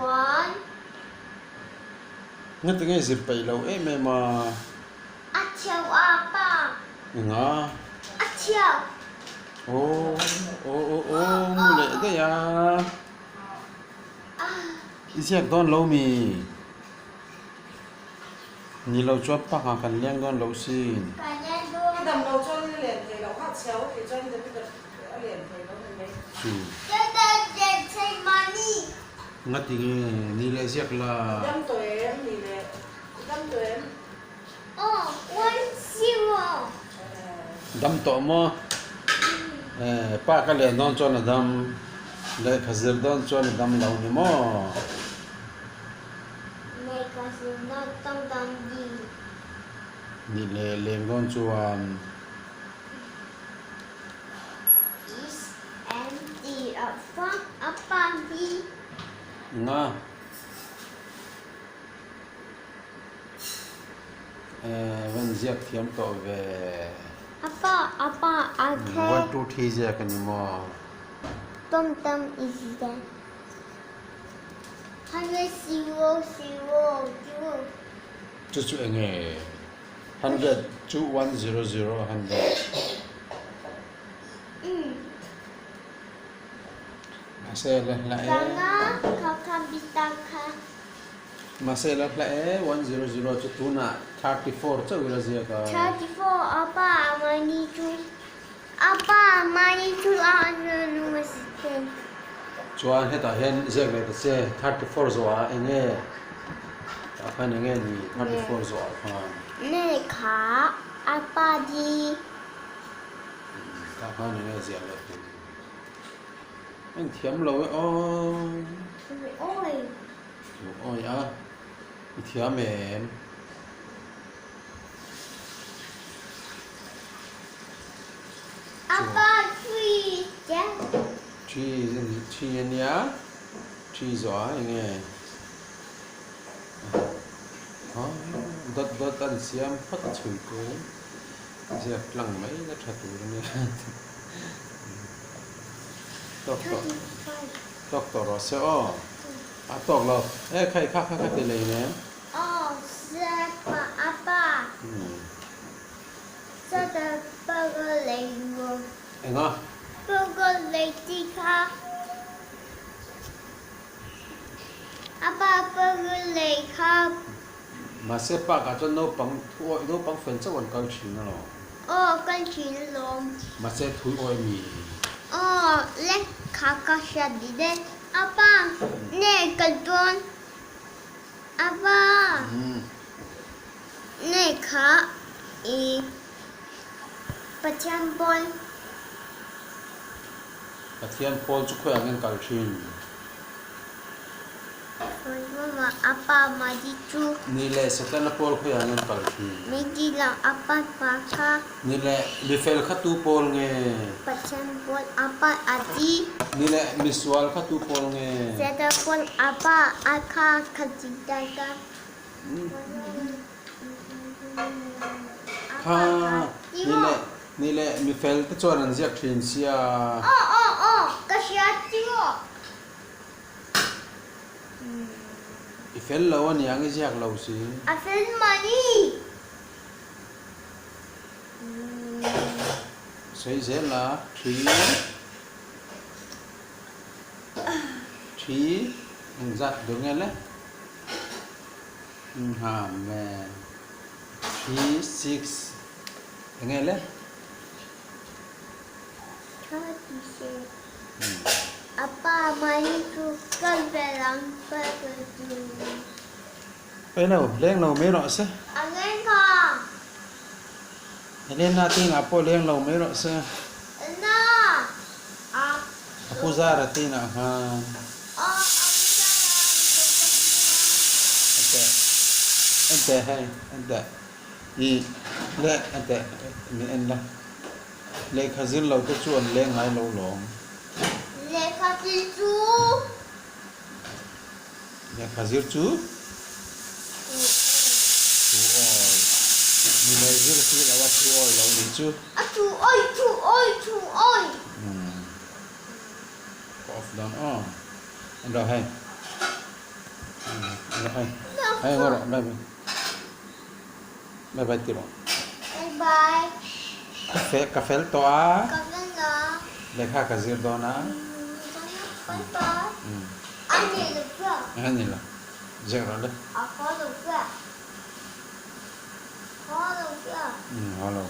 one. Ngắt tiếng gì peihlo em mà. Chiều apa. Nga. Chiều. Ô mua lệ đấy à. Isiak don lâu mi. Ni lâu chót pa ka kan liang don lâu xin. Cái đầm đầu cho lên liền thì nó khác xéo thì cho nên cái liền thì nó lên đấy. Ngắt tiếng ni lệ siak là. Đâm tuổi em thì là đâm tuổi em. One zero. Dam to mo. Pa ka le don cho là dam. Le khazir don cho là dam lâu ni mo. Này có sự nó trong tâm gì? Ni le leng don chuan. Is empty up front up on the. Nga. When ziak thiam to về. Apa, okay. 1 2 3 ziak ni mo. Tom is there. 100 zero. Chu anh nghe 100 2 1 0 0 100. Masih lại. Tanga kakabitaka. Masih lại 100 chu tu na 34 chu là gì cả. 34 apa mani tu? Apa mani tu anu mesti. Chuan hết ta hen ziak này ta se 34 zo anh nghe. Apa anh nghe ni 34 zo ha. Lehkha apa di? Ta ha anh nghe ziak lại. Anh thiam lâu ôi. Oi. Ôi à. Thiam em. Apa tree? Yeah. Chi ania. Chi gió anh nghe. Đợt ăn xiêm phát chửi cố. Dẹp lằng mấy nó thật tù nữa. Tóc rồi sẽ tóc rồi. Ê khai khác tỷ lệ nè. Siapa apa? Sada burger lego. Anh à? Burger lego. Apa burger lego? Mà sẽ pa cả cho nó bằng phần cho còn cao chín nó. Con chín lông. Mà sẽ thui oi mì. Lehkha kasyadide. Apa? Ne kedon. Apa? Lehkha pachambol. Cả thiên pol chú khỏe ngang cao chín. Mama apa majitu? Nile sẽ tên là pol khỏe ngang cao chín. Megilang apa paka? Nile lifel khát tu pol nghe. Pachambol apa adi? Nile miswal khát tu pol nghe. Sedapol apa aka kajidaka? Ha, nile mifel te chuan an ziak thin sia. Kasyatiwo. Ifel lo an yang ziak lo si. Afel money. Sei ze la 3 anh giặt được nghe lấy. Hàm về 3 6 nghe lấy. 36. Apa money tu kalbelang perlu. Bây nào lên lầu mấy rõ xe. Angin ka. Lên na tin apo lên lầu mấy rõ xe. Na. Apo ra ra tin à ha. Ante hay ante. Le ante mi en la. Le khazin lầu te chuan le ngai lo long. Lehkha tu. Le khazir chu. Mi le zir si la wa chu oi lo ni chu. Tu oi. Off down on. And rồi hay. Ay ngoro bye tiro Bye bye. cafe to a Cảm ơn nó. lekha ka zir do na Bye bye. Anh nhìn được chưa? hani la zero le Có được chưa? Có được chưa? hello